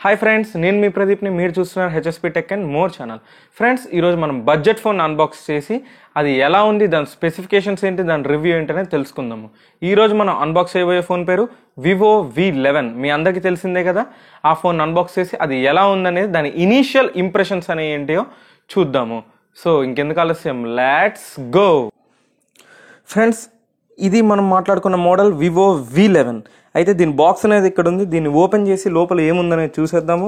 Hi friends, నేను మీ ప్రదీప్ని. మీరు చూస్తున్నారు HSP tech and more channel. Friends, ఈరోజు మనం బడ్జెట్ ఫోన్ అన్బాక్స్ చేసి అది ఎలా ఉంది, దాని స్పెసిఫికేషన్స్ ఏంటి, దాని రివ్యూ ఏంటనేది తెలుసుకుందాము. ఈరోజు మనం అన్బాక్స్ చేయబోయే ఫోన్ పేరు వివో V11. మీ అందరికీ తెలిసిందే కదా. ఆ ఫోన్ అన్బాక్స్ చేసి అది ఎలా ఉందనేది, దాని ఇనీషియల్ ఇంప్రెషన్స్ అనేవి ఏంటియో చూద్దాము. సో ఇంకెందుకు ఆలస్యం, లెట్స్ గో. ఫ్రెండ్స్, ఇది మనం మాట్లాడుకున్న మోడల్ వివో V11. అయితే దీని బాక్స్ అనేది ఇక్కడ ఉంది. దీన్ని ఓపెన్ చేసి లోపల ఏముందనేది చూసేద్దాము.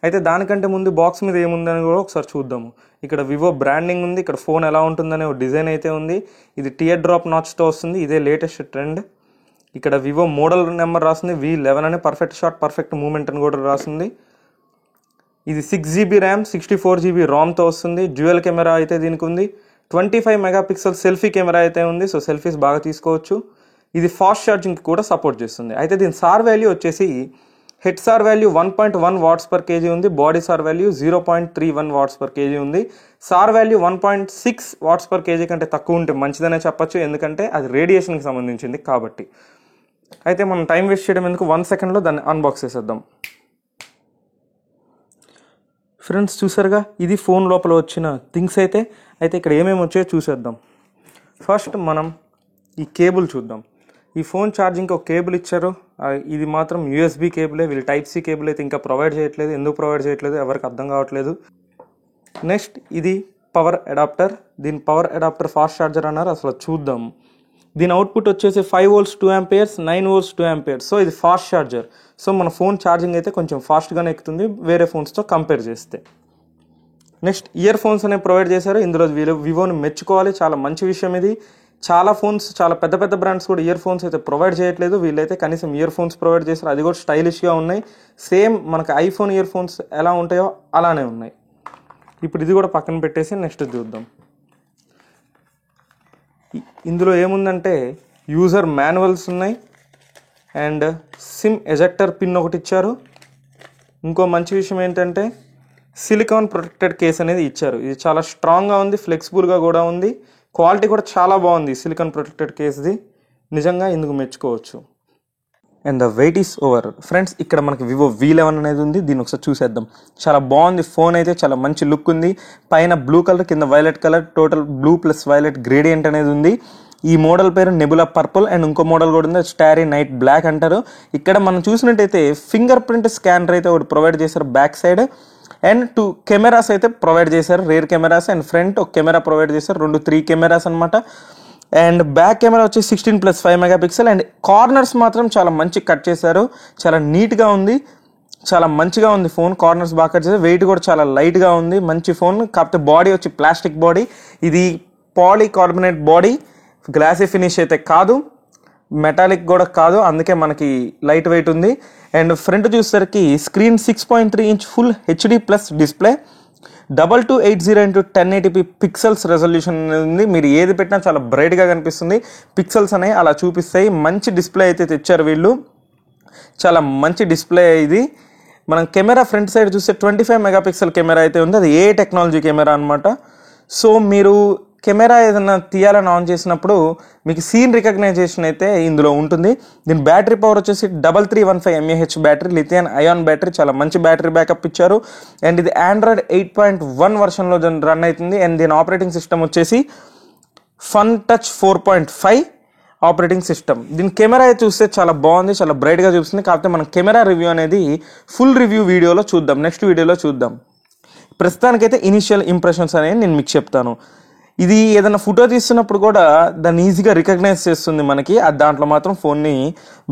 అయితే దానికంటే ముందు బాక్స్ మీద ఏముందని కూడా ఒకసారి చూద్దాము. ఇక్కడ వివో బ్రాండింగ్ ఉంది. ఇక్కడ ఫోన్ ఎలా ఉంటుందనే ఒక డిజైన్ అయితే ఉంది. ఇది టియర్ డ్రాప్ నాచ్తో వస్తుంది. ఇదే లేటెస్ట్ ట్రెండ్. ఇక్కడ వివో మోడల్ నెంబర్ రాస్తుంది V11 అని. పర్ఫెక్ట్ షాట్, పర్ఫెక్ట్ మూమెంట్ అని కూడా రాస్తుంది. ఇది 6GB ర్యామ్, 64GB రామ్తో వస్తుంది. డ్యూయల్ కెమెరా అయితే దీనికి ఉంది. 25 మెగాపిక్సెల్ సెల్ఫీ కెమెరా అయితే ఉంది. సో సెల్ఫీస్ బాగా తీసుకోవచ్చు. ఇది ఫాస్ట్ ఛార్జింగ్ కూడా సపోర్ట్ చేస్తుంది. అయితే దీని సార్ వాల్యూ వచ్చేసి head SAR value 1.1 watts per kg ఉంది. Body SAR value 0.31 watts per kg ఉంది. SAR value 1.6 watts per kg కంటే తక్కువ ఉంటే మంచిదనే చెప్పచ్చు, ఎందుకంటే అది రేడియేషన్కి సంబంధించింది కాబట్టి. అయితే మనం టైం వేస్ట్ చేయడం ఎందుకు, 1 సెకండ్లో దాన్ని అన్బాక్స్ చేసేద్దాం. ఫ్రెండ్స్, చూసారుగా, ఇది ఫోన్ లోపల వచ్చిన థింగ్స్ అయితే ఇక్కడ ఏమేమి వచ్చాయో చూసేద్దాం. ఫస్ట్ మనం ఈ కేబుల్ చూద్దాం. ఈ ఫోన్ ఛార్జింగ్కి ఒక కేబుల్ ఇచ్చారు. ఇది మాత్రం USB కేబులే. వీళ్ళు Type-C కేబుల్ అయితే ఇంకా ప్రొవైడ్ చేయట్లేదు. ఎందుకు ప్రొవైడ్ చేయట్లేదు ఎవరికి అర్థం కావట్లేదు. నెక్స్ట్, ఇది పవర్ అడాప్టర్. దీని పవర్ అడాప్టర్ ఫాస్ట్ ఛార్జర్ అన్నారు. అసలు చూద్దాం. దీని అవుట్పుట్ వచ్చేసి 5 volts 2 amperes, 9 volts 2 amperes. So ఇది ఫాస్ట్ ఛార్జర్. సో మన ఫోన్ ఛార్జింగ్ అయితే కొంచెం ఫాస్ట్గానే ఎక్కుతుంది వేరే ఫోన్స్తో కంపేర్ చేస్తే. నెక్స్ట్, ఇయర్ ఫోన్స్ అనేవి ప్రొవైడ్ చేశారు. ఇందులో వివోని మెచ్చుకోవాలి, చాలా మంచి విషయం ఇది. చాలా ఫోన్స్, చాలా పెద్ద పెద్ద బ్రాండ్స్ కూడా ఇయర్ ఫోన్స్ అయితే ప్రొవైడ్ చేయట్లేదు. వీళ్ళైతే కనీసం ఇయర్ ఫోన్స్ ప్రొవైడ్ చేశారు. అది కూడా స్టైలిష్గా ఉన్నాయి. సేమ్ మనకు ఐఫోన్ ఇయర్ ఫోన్స్ ఎలా ఉంటాయో అలానే ఉన్నాయి. ఇప్పుడు ఇది కూడా పక్కన పెట్టేసి నెక్స్ట్ చూద్దాం. ఇందులో ఏముందంటే యూజర్ మాన్యువల్స్ ఉన్నాయి అండ్ సిమ్ ఎజెక్టర్ పిన్ ఒకటి ఇచ్చారు. ఇంకో మంచి విషయం ఏంటంటే సిలికాన్ ప్రొటెక్టెడ్ కేస్ అనేది ఇచ్చారు. ఇది చాలా స్ట్రాంగ్గా ఉంది, ఫ్లెక్సిబుల్గా కూడా ఉంది. క్వాలిటీ కూడా చాలా బాగుంది సిలికాన్ ప్రొటెక్టెడ్ కేస్ది. నిజంగా ఇందుకు మెచ్చుకోవచ్చు. And the wait is over. Friends, ఇక్కడ మనకి వివో V11 అనేది ఉంది. దీన్ని ఒకసారి చూసేద్దాం. చాలా బాగుంది ఫోన్ అయితే, చాలా మంచి లుక్ ఉంది. పైన బ్లూ కలర్, కింద violet colour, total blue plus violet gradient అనేది ఉంది. ఈ మోడల్ పేరు నెబులా పర్పుల్. అండ్ ఇంకో మోడల్ కూడా ఉంది, స్టారీ నైట్ బ్లాక్ అంటారు. ఇక్కడ మనం చూసినట్టయితే ఫింగర్ ప్రింట్ స్కానర్ అయితే ఒకటి ప్రొవైడ్ చేశారు బ్యాక్ సైడ్. అండ్ 2 కెమెరాస్ అయితే ప్రొవైడ్ చేశారు, రేర్ కెమెరాస్. అండ్ ఫ్రంట్ ఒక కెమెరా ప్రొవైడ్ చేశారు, 3 కెమెరాస్ అనమాట. అండ్ బ్యాక్ కెమెరా వచ్చి 16+5 మెగాపిక్సెల్. అండ్ కార్నర్స్ మాత్రం చాలా మంచి కట్ చేశారు, చాలా నీట్గా ఉంది, చాలా మంచిగా ఉంది ఫోన్. కార్నర్స్ బాగా కట్ చేశారు. వెయిట్ కూడా చాలా లైట్గా ఉంది, మంచి ఫోన్. కాకపోతే బాడీ వచ్చి ప్లాస్టిక్ బాడీ. ఇది పాలీకార్బోనేట్ బాడీ, గ్లాసీ ఫినిష్ అయితే కాదు, మెటాలిక్ కూడా కాదు, అందుకే మనకి లైట్ వెయిట్ ఉంది. అండ్ ఫ్రంట్ చూసేసరికి screen 6.3 inch full HD+ display, 2280x1080p pixels resolution ఉంది. మీరు ఏది పెట్టినా చాలా బ్రైట్గా కనిపిస్తుంది. పిక్సెల్స్ అనేవి అలా చూపిస్తాయి. మంచి డిస్ప్లే అయితే తెచ్చారు వీళ్ళు, చాలా మంచి డిస్ప్లే ఇది. మనం కెమెరా ఫ్రంట్ సైడ్ చూస్తే 25 మెగాపిక్సెల్ కెమెరా అయితే ఉంది. అది ఏ టెక్నాలజీ కెమెరా అనమాట. సో మీరు కెమెరా ఏదైనా తీయాలని ఆన్ చేసినప్పుడు మీకు సీన్ రికగ్నైజేషన్ అయితే ఇందులో ఉంటుంది. దీని బ్యాటరీ పవర్ వచ్చేసి 3315 mAh battery, lithium ion battery. చాలా మంచి బ్యాటరీ బ్యాకప్ ఇచ్చారు. అండ్ ఇది Android 8.1 వర్షన్లో రన్ అవుతుంది. అండ్ దీని ఆపరేటింగ్ సిస్టమ్ వచ్చేసి ఫన్ టచ్ 4.5 ఆపరేటింగ్ సిస్టమ్. దీని కెమెరా చూస్తే చాలా బాగుంది, చాలా బ్రైట్గా చూపిస్తుంది. కాకపోతే మనం కెమెరా రివ్యూ అనేది ఫుల్ రివ్యూ వీడియోలో చూద్దాం, నెక్స్ట్ వీడియోలో చూద్దాం. ప్రస్తుతానికైతే ఇనిషియల్ ఇంప్రెషన్స్ అనేవి నేను మీకు చెప్తాను. ఇది ఏదైనా ఫోటో తీస్తున్నప్పుడు కూడా దాన్ని ఈజీగా రికగ్నైజ్ చేస్తుంది మనకి. అది దాంట్లో మాత్రం ఫోన్ని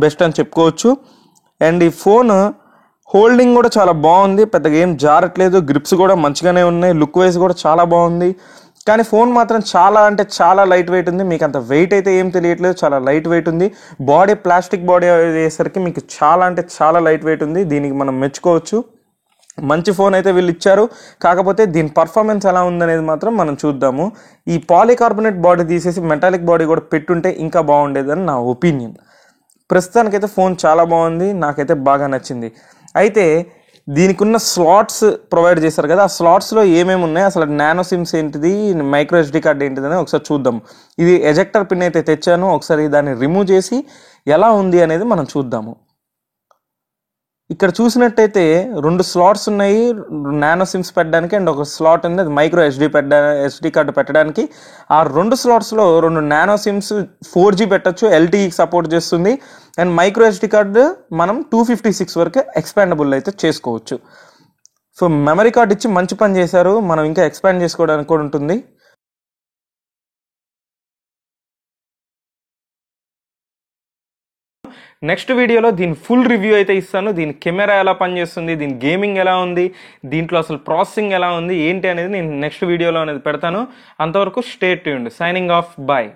బెస్ట్ అని చెప్పుకోవచ్చు. అండ్ ఈ ఫోన్ హోల్డింగ్ కూడా చాలా బాగుంది, పెద్దగా ఏం జారట్లేదు. గ్రిప్స్ కూడా మంచిగానే ఉన్నాయి, లుక్ వైజ్ కూడా చాలా బాగుంది. కానీ ఫోన్ మాత్రం చాలా అంటే చాలా లైట్ వెయిట్ ఉంది. మీకు అంత వెయిట్ అయితే ఏం తెలియట్లేదు, చాలా లైట్ వెయిట్ ఉంది. బాడీ ప్లాస్టిక్ బాడీ అయ్యేసరికి మీకు చాలా అంటే చాలా లైట్ వెయిట్ ఉంది. దీనికి మనం మెచ్చుకోవచ్చు. మంచి ఫోన్ అయితే వీళ్ళు ఇచ్చారు. కాకపోతే దీని పర్ఫార్మెన్స్ ఎలా ఉందనేది మాత్రం మనం చూద్దాము. ఈ పాలీకార్బోనేట్ బాడీ తీసేసి మెటాలిక్ బాడీ కూడా పెట్టుంటే ఇంకా బాగుండేదని నా ఒపీనియన్. ప్రస్తుతానికైతే ఫోన్ చాలా బాగుంది, నాకైతే బాగా నచ్చింది. అయితే దీనికి ఉన్న స్లాట్స్ ప్రొవైడ్ చేశారు కదా, ఆ స్లాట్స్లో ఏమేమి ఉన్నాయి, అసలు నానో సిమ్స్ ఏంటిది, మైక్రో SD కార్డ్ ఏంటిది అని ఒకసారి చూద్దాం. ఇది ఎజెక్టర్ పిన్ అయితే తెచ్చాను, ఒకసారి దాన్ని రిమూవ్ చేసి ఎలా ఉంది అనేది మనం చూద్దాము. ఇక్కడ చూసినట్టయితే 2 స్లాట్స్ ఉన్నాయి నానో సిమ్స్ పెట్టడానికి, అండ్ ఒక స్లాట్ ఉంది అది మైక్రో ఎస్డి కార్డు పెట్టడానికి. ఆ 2 స్లాట్స్లో 2 నానో సిమ్స్ 4G పెట్టచ్చు, LTEకి సపోర్ట్ చేస్తుంది. అండ్ మైక్రో ఎస్డి కార్డు మనం 256 వరకు ఎక్స్పాండబుల్ అయితే చేసుకోవచ్చు. సో మెమరీ కార్డ్ ఇచ్చి మంచి పని చేశారు, మనం ఇంకా ఎక్స్పాండ్ చేసుకోవడానికి కూడా ఉంటుంది. నెక్స్ట్ వీడియోలో దీని ఫుల్ రివ్యూ అయితే ఇస్తాను. దీని కెమెరా ఎలా పనిచేస్తుంది, దీని గేమింగ్ ఎలా ఉంది, దీంట్లో అసలు ప్రాసెసింగ్ ఎలా ఉంది ఏంటి అనేది నేను నెక్స్ట్ వీడియోలో అనేది పెడతాను. అంతవరకు stay tuned. Signing off, bye.